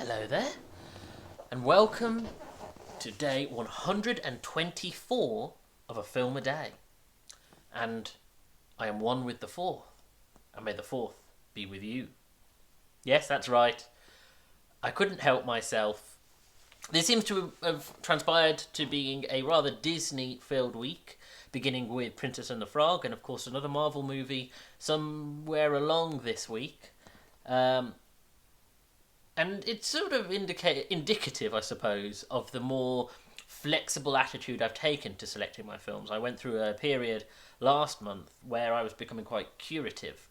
Hello there, and welcome to day 124 of A Film a Day. And I am one with the fourth, and may the fourth be with you. Yes, that's right. I couldn't help myself. This seems to have transpired to being a rather Disney-filled week, beginning with Princess and the Frog, and of course another Marvel movie somewhere along this week. And it's sort of indicative, I suppose, of the more flexible attitude I've taken to selecting my films. I went through a period last month where I was becoming quite curative,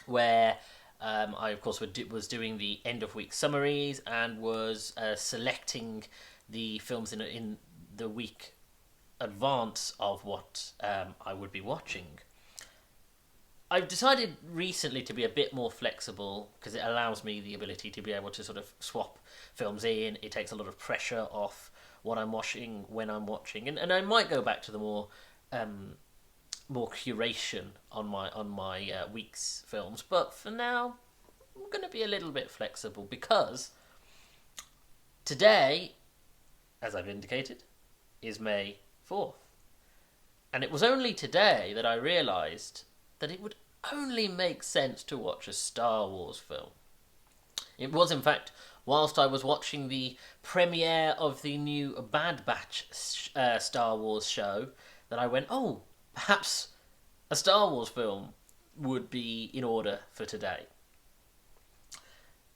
where I, of course, was doing the end of week summaries and was selecting the films in the week advance of what I would be watching. I've decided recently to be a bit more flexible because it allows me the ability to be able to sort of swap films in. It takes a lot of pressure off what I'm watching when I'm watching, and I might go back to the more curation on my week's films. But for now, I'm going to be a little bit flexible because today, as I've indicated, is May 4th, and it was only today that I realised that it would only make sense to watch a Star Wars film. It was, in fact, whilst I was watching the premiere of the new Bad Batch Star Wars show that I went, oh, perhaps a Star Wars film would be in order for today.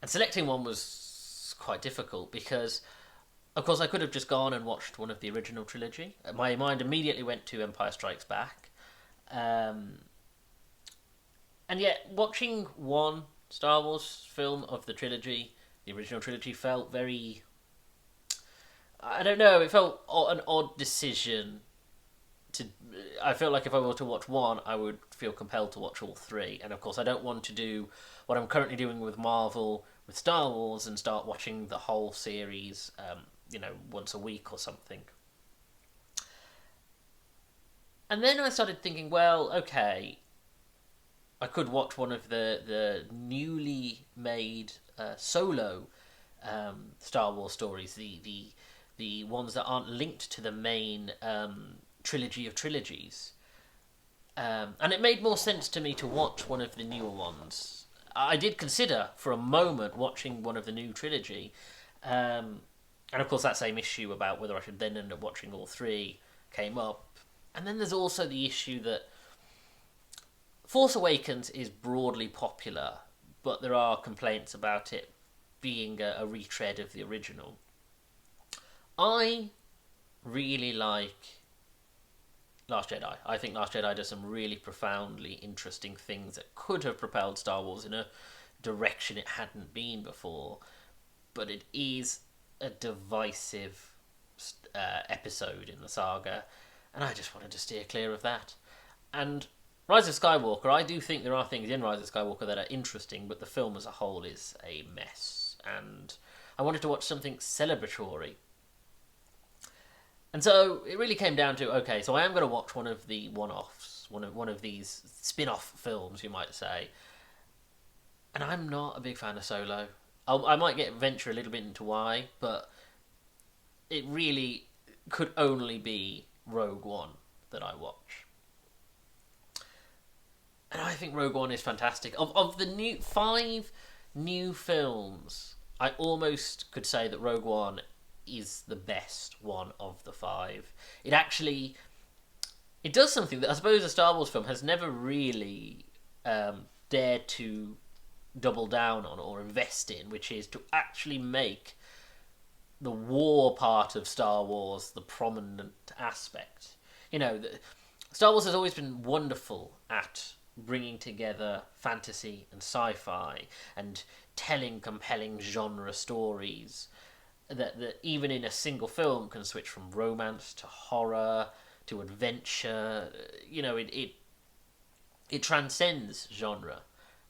And selecting one was quite difficult because, of course, I could have just gone and watched one of the original trilogy. My mind immediately went to Empire Strikes Back. And yet, watching one Star Wars film of the trilogy, the original trilogy, felt very... I don't know, it felt an odd decision. I felt like if I were to watch one, I would feel compelled to watch all three. And of course, I don't want to do what I'm currently doing with Marvel, with Star Wars, and start watching the whole series, once a week or something. And then I started thinking, well, okay, I could watch one of the newly made solo Star Wars stories, the ones that aren't linked to the main trilogy of trilogies. And it made more sense to me to watch one of the newer ones. I did consider for a moment watching one of the new trilogy, and of course that same issue about whether I should then end up watching all three came up. And then there's also the issue that Force Awakens is broadly popular, but there are complaints about it being a retread of the original. I really like Last Jedi. I think Last Jedi does some really profoundly interesting things that could have propelled Star Wars in a direction it hadn't been before, but it is a divisive episode in the saga, and I just wanted to steer clear of that. And Rise of Skywalker, I do think there are things in Rise of Skywalker that are interesting, but the film as a whole is a mess. And I wanted to watch something celebratory. And so it really came down to, okay, so I am going to watch one of the one-offs, one of these spin-off films, you might say. And I'm not a big fan of Solo. I might venture a little bit into why, but it really could only be Rogue One that I watch. And I think Rogue One is fantastic. Of the 5 new films, I almost could say that Rogue One is the best one of the 5. It does something that I suppose a Star Wars film has never really dared to double down on or invest in, which is to actually make the war part of Star Wars the prominent aspect. Star Wars has always been wonderful at bringing together fantasy and sci-fi and telling compelling genre stories that even in a single film can switch from romance to horror to adventure. It transcends genre.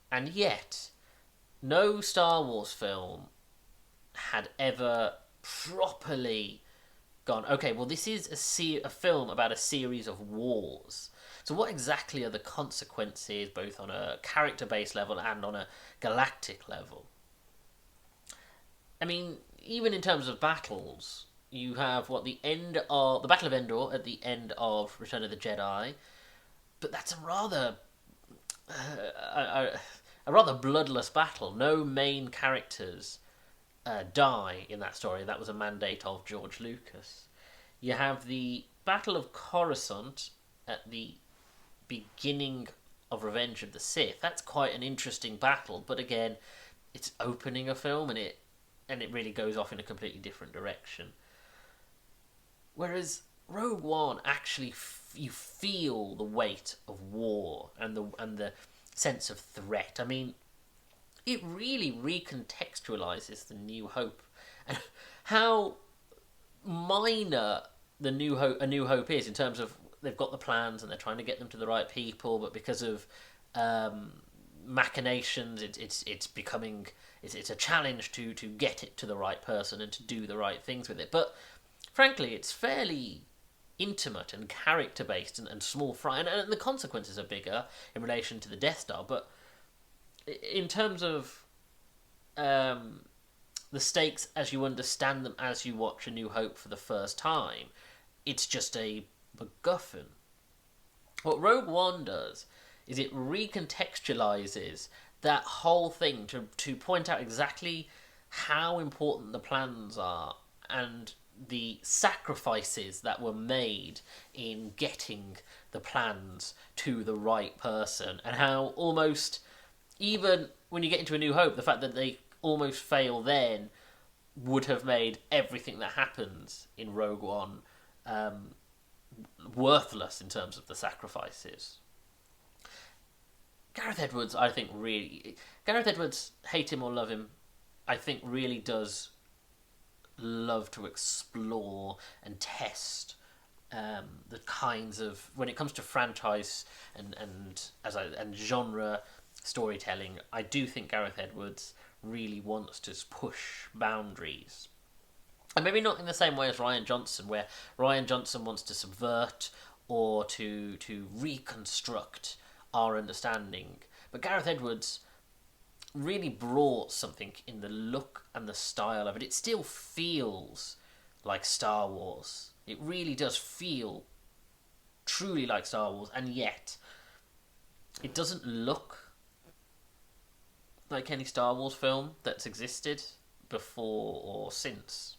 And yet, no Star Wars film had ever properly gone, okay, well, this is a film about a series of wars. So what exactly are the consequences, both on a character-based level and on a galactic level? I mean, even in terms of battles, you have the Battle of Endor at the end of Return of the Jedi, but that's a, a rather bloodless battle. No main characters die in that story. That was a mandate of George Lucas. You have the Battle of Coruscant at the beginning of Revenge of the Sith. That's quite an interesting battle, but again, it's opening a film and it really goes off in a completely different direction. Whereas Rogue One actually you feel the weight of war and the sense of threat. I mean, it really recontextualizes the New Hope and how minor A New Hope is in terms of they've got the plans and they're trying to get them to the right people, but because of um, machinations, it's becoming it's a challenge to get it to the right person and to do the right things with it. But frankly, it's fairly intimate and character based and small fry, and the consequences are bigger in relation to the Death Star. But in terms of um, the stakes as you understand them as you watch A New Hope for the first time, it's just a MacGuffin. What Rogue One does is it recontextualizes that whole thing to point out exactly how important the plans are and the sacrifices that were made in getting the plans to the right person, and how almost even when you get into A New Hope, the fact that they almost fail then would have made everything that happens in Rogue One um, worthless in terms of the sacrifices. Gareth Edwards, I think, Gareth Edwards, hate him or love him, I think really does love to explore and test the kinds of when it comes to franchise and genre storytelling. I do think Gareth Edwards really wants to push boundaries. And maybe not in the same way as Rian Johnson, where Rian Johnson wants to subvert or to reconstruct our understanding. But Gareth Edwards really brought something in the look and the style of it. It still feels like Star Wars. It really does feel truly like Star Wars, and yet it doesn't look like any Star Wars film that's existed before or since.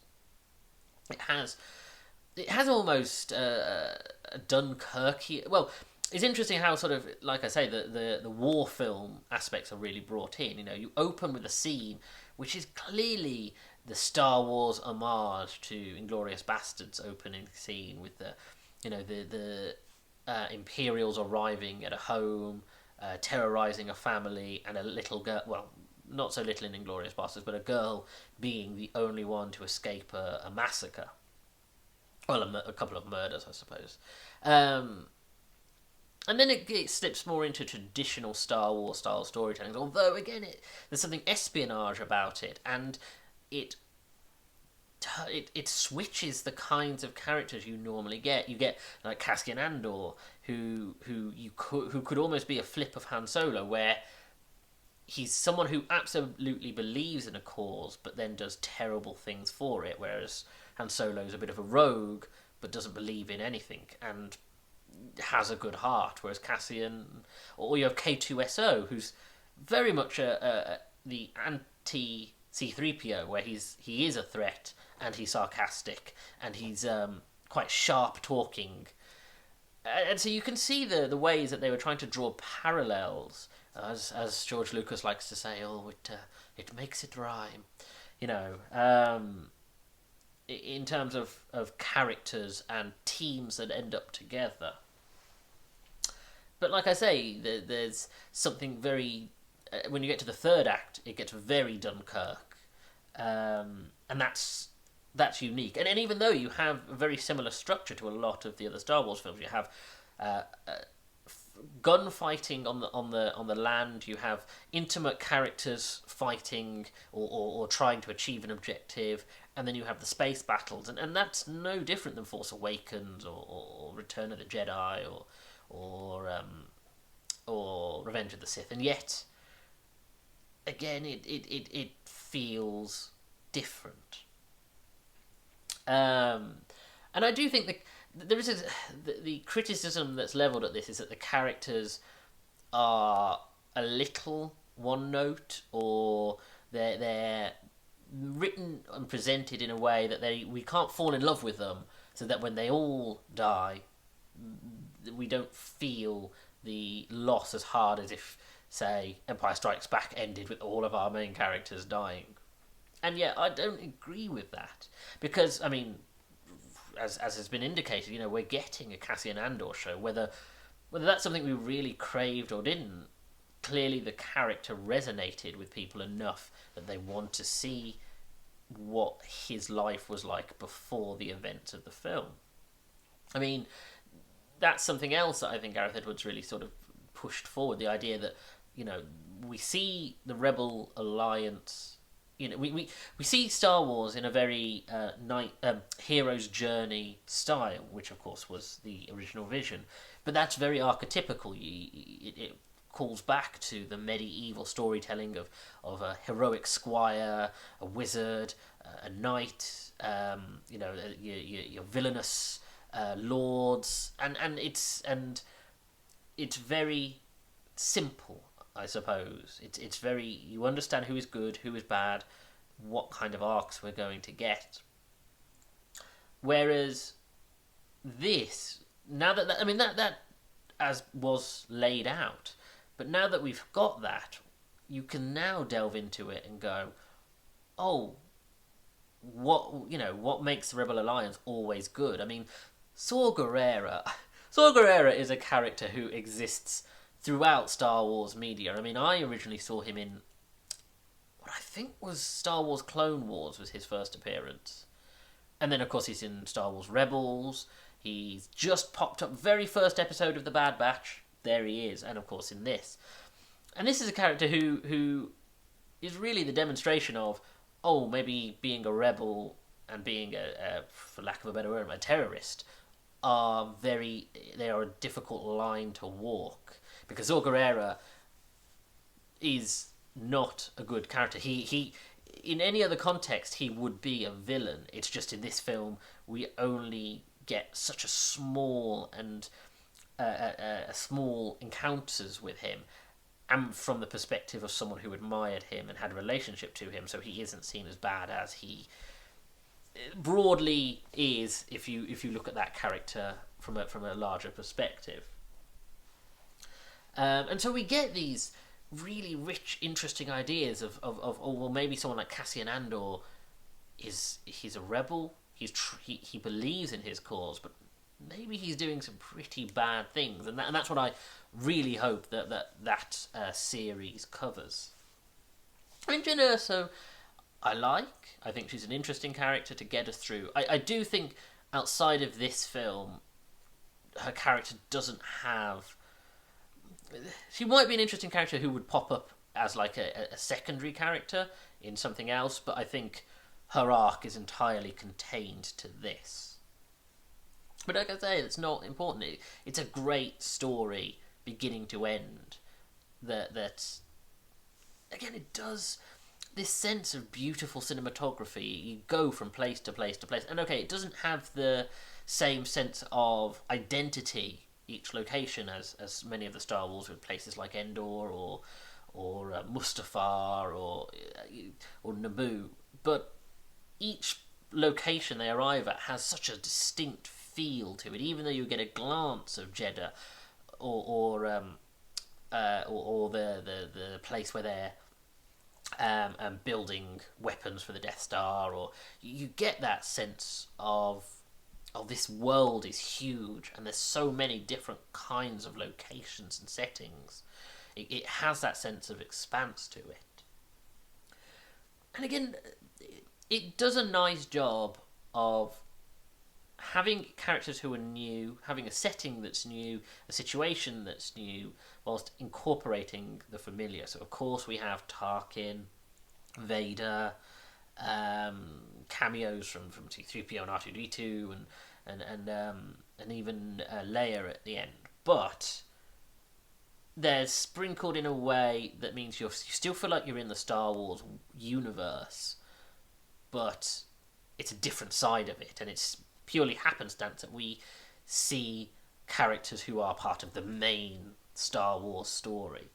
It has almost a Dunkirky. Well, it's interesting how sort of like I say the war film aspects are really brought in. You know, you open with a scene which is clearly the Star Wars homage to Inglourious Bastards opening scene with the Imperials arriving at a home, terrorizing a family, and a little girl. Well, not so little in Inglourious Bastards, but a girl being the only one to escape a massacre. Well, a couple of murders, I suppose. And then it slips more into traditional Star Wars style storytelling. Although, again, there's something espionage about it, and it switches the kinds of characters you normally get. You get like Cassian Andor, who could almost be a flip of Han Solo, where he's someone who absolutely believes in a cause, but then does terrible things for it. Whereas Han Solo's a bit of a rogue, but doesn't believe in anything and has a good heart. Whereas Cassian, or you have K2SO, who's very much the anti C3PO, where he is a threat and he's sarcastic and he's quite sharp talking. And so you can see the ways that they were trying to draw parallels, as George Lucas likes to say, it makes it rhyme, you know, in terms of characters and teams that end up together. But like I say, there's something very when you get to the third act, it gets very Dunkirk, and that's unique. And even though you have a very similar structure to a lot of the other Star Wars films, you have gunfighting on the land. You have intimate characters fighting or trying to achieve an objective, and then you have the space battles, and that's no different than Force Awakens or Return of the Jedi or Revenge of the Sith. And yet, again, it feels different. And I do think that there is the criticism that's levelled at this is that the characters are a little one note, or they're written and presented in a way that we can't fall in love with them, so that when they all die, we don't feel the loss as hard as if, say, Empire Strikes Back ended with all of our main characters dying. And yet, I don't agree with that, because I mean, as has been indicated, we're getting a Cassian Andor show. Whether that's something we really craved or didn't, clearly the character resonated with people enough that they want to see what his life was like before the events of the film. I mean, that's something else that I think Gareth Edwards really sort of pushed forward, the idea that, we see the Rebel Alliance. We see Star Wars in a very hero's journey style, which of course was the original vision, but that's very archetypical. It calls back to the medieval storytelling of a heroic squire, a wizard, a knight, your villainous lords, and it's very simple, I suppose. It's very, you understand who is good, who is bad, what kind of arcs we're going to get. Whereas this, now that as was laid out, but now that we've got that, you can now delve into it and go, oh, what makes the Rebel Alliance always good? I mean, Saw Gerrera is a character who exists throughout Star Wars media. I mean, I originally saw him in what I think was Star Wars Clone Wars was his first appearance. And then, of course, he's in Star Wars Rebels. He's just popped up, very first episode of The Bad Batch. There he is. And, of course, in this. And this is a character who is really the demonstration of, maybe being a rebel and being, for lack of a better word, a terrorist, they are a difficult line to walk. Because Saw Gerrera is not a good character. He in any other context, he would be a villain. It's just in this film, we only get such a small and small encounters with him, and from the perspective of someone who admired him and had a relationship to him, so he isn't seen as bad as he broadly is if you look at that character from a larger perspective. And so we get these really rich, interesting ideas of maybe someone like Cassian Andor he's a rebel. He believes in his cause, but maybe he's doing some pretty bad things, and that's what I really hope that series covers. I mean, Jyn Erso, I think she's an interesting character to get us through. I do think outside of this film, her character doesn't have. She might be an interesting character who would pop up as like a secondary character in something else, but I think her arc is entirely contained to this. But like I say, it's not important. It's a great story, beginning to end. That again, it does this sense of beautiful cinematography. You go from place to place to place, and okay, it doesn't have the same sense of identity each location as many of the Star Wars, with places like Endor or Mustafar or Naboo, but each location they arrive at has such a distinct feel to it. Even though you get a glance of Jeddah or the place where they're building weapons for the Death Star, or you get that sense of this world is huge and there's so many different kinds of locations and settings. It has that sense of expanse to it. And again, it does a nice job of having characters who are new, having a setting that's new, a situation that's new, whilst incorporating the familiar. So of course we have Tarkin, Vader, cameos from C-3PO and R2-D2 and even Leia at the end. But they're sprinkled in a way that means you still feel like you're in the Star Wars universe, but it's a different side of it, and it's purely happenstance that we see characters who are part of the main Star Wars story.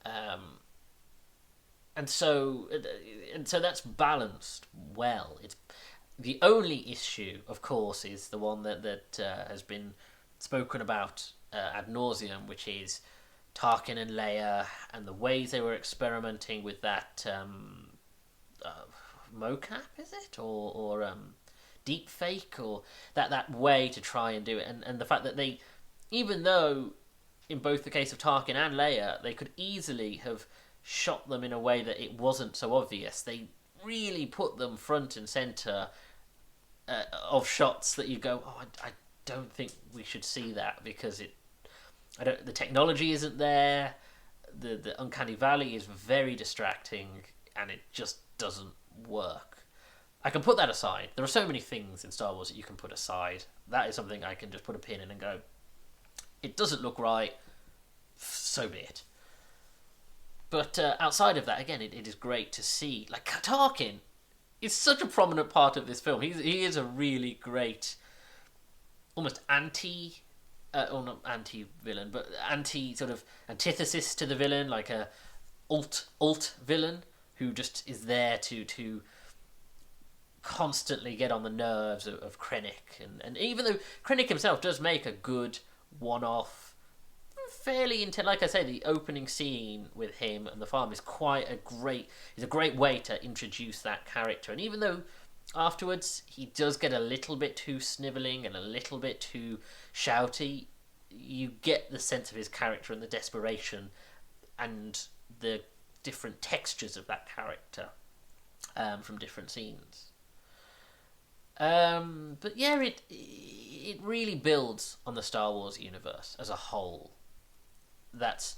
Um, and so that's balanced well. It's the only issue, of course, is the one that has been spoken about ad nauseum, which is Tarkin and Leia and the ways they were experimenting with that uh, mocap, is it, or deep fake, or that way to try and do it, and the fact that they, even though in both the case of Tarkin and Leia, they could easily have shot them in a way that it wasn't so obvious. They really put them front and center of shots that you go, oh, I don't think we should see that because the technology isn't there. The uncanny valley is very distracting, and it just doesn't work. I can put that aside. There are so many things in Star Wars that you can put aside. That is something I can just put a pin in and go, it doesn't look right, so be it. But outside of that, again, it is great to see. Like, Tarkin is such a prominent part of this film. He is a really great, almost or not anti-villain, but sort of antithesis to the villain, like a alt villain who just is there to constantly get on the nerves of Krennic. And even though Krennic himself does make a good one-off, fairly intense, like I say, the opening scene with him and the farm is a great way to introduce that character. And even though afterwards he does get a little bit too snivelling and a little bit too shouty, you get the sense of his character and the desperation and the different textures of that character from different scenes. But yeah, it really builds on the Star Wars universe as a whole. That's,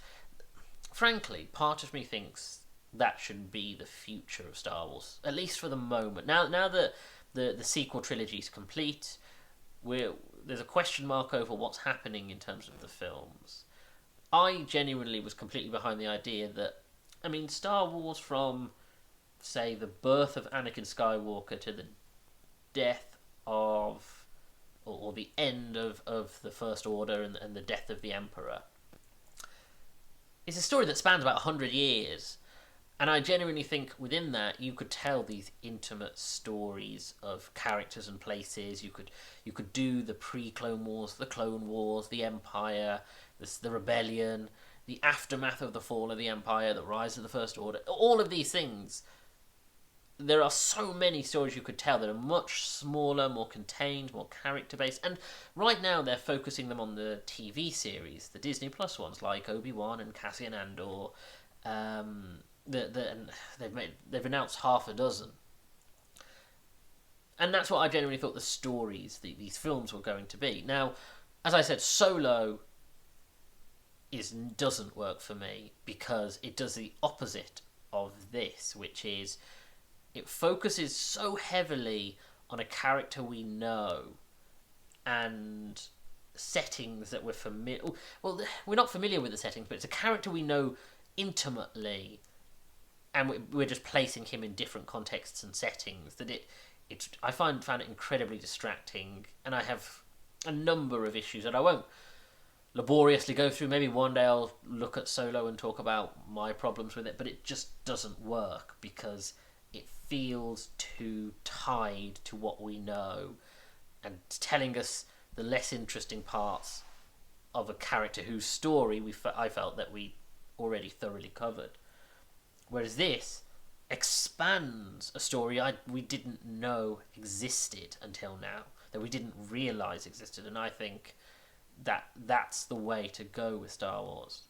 frankly, part of me thinks that should be the future of Star Wars, at least for the moment. Now that the sequel trilogy is complete, there's a question mark over what's happening in terms of the films. I genuinely was completely behind the idea that, I mean, Star Wars from, say, the birth of Anakin Skywalker to the death of, or the end of the First Order and the death of the Emperor, it's a story that spans about 100 years. And I genuinely think within that you could tell these intimate stories of characters and places. You could do the pre-Clone Wars, the Clone Wars, the Empire, the Rebellion, the aftermath of the fall of the Empire, the rise of the First Order. All of these things. There are so many stories you could tell that are much smaller, more contained, more character-based. And right now they're focusing them on the TV series, the Disney Plus ones, like Obi-Wan and Cassian Andor. And they've announced half a dozen. And that's what I genuinely thought the stories, these films were going to be. Now, as I said, Solo doesn't work for me because it does the opposite of this, which is it focuses so heavily on a character we know and settings that we're familiar. Well, we're not familiar with the settings, but it's a character we know intimately, and we're just placing him in different contexts and settings. I found it incredibly distracting, and I have a number of issues that I won't laboriously go through. Maybe one day I'll look at Solo and talk about my problems with it, but it just doesn't work because it feels too tied to what we know and telling us the less interesting parts of a character whose story I felt that we already thoroughly covered. Whereas this expands a story we didn't know existed until now, that we didn't realise existed, and I think that's the way to go with Star Wars.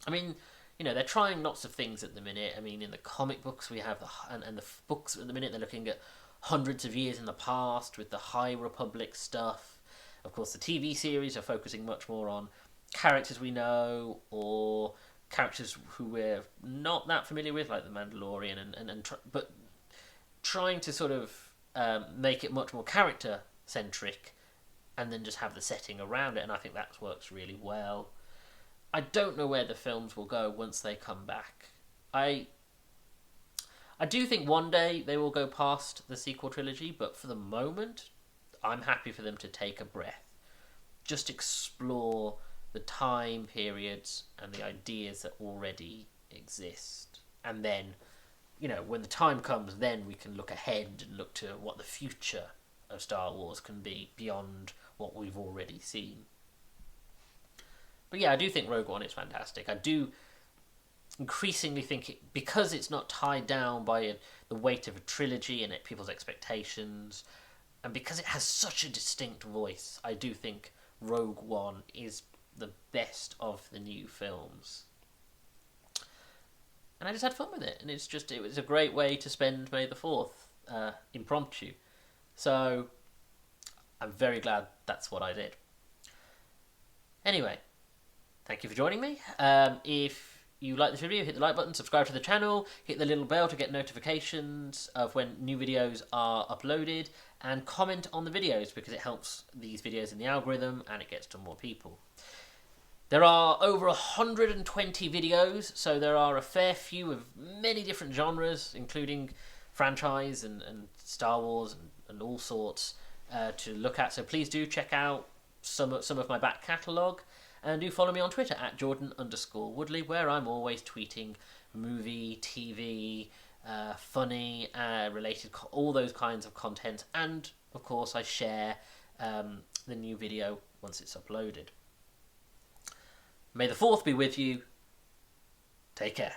I mean, they're trying lots of things at the minute. I mean, in the comic books we have, and the books at the minute, they're looking at hundreds of years in the past with the High Republic stuff. Of course, the TV series are focusing much more on characters we know or characters who we're not that familiar with, like the Mandalorian, but trying to sort of make it much more character centric, and then just have the setting around it. And I think that works really well. I don't know where the films will go once they come back. I I do think one day they will go past the sequel trilogy, but for the moment, I'm happy for them to take a breath. Just explore the time periods and the ideas that already exist. And then, when the time comes, then we can look ahead and look to what the future of Star Wars can be beyond what we've already seen. But yeah, I do think Rogue One is fantastic. I do increasingly think because it's not tied down by the weight of a trilogy and people's expectations, and because it has such a distinct voice, I do think Rogue One is the best of the new films. And I just had fun with it, and it was a great way to spend May the 4th, impromptu. So I'm very glad that's what I did. Anyway, thank you for joining me. If you like this video, hit the like button, subscribe to the channel, hit the little bell to get notifications of when new videos are uploaded, and comment on the videos because it helps these videos in the algorithm and it gets to more people. There are over 120 videos, so there are a fair few of many different genres, including franchise and Star Wars and all sorts to look at. So please do check out some of my back catalogue. And do follow me on Twitter at Jordan_Woodley, where I'm always tweeting movie, TV, funny, related, all those kinds of content. And, of course, I share the new video once it's uploaded. May the 4th be with you. Take care.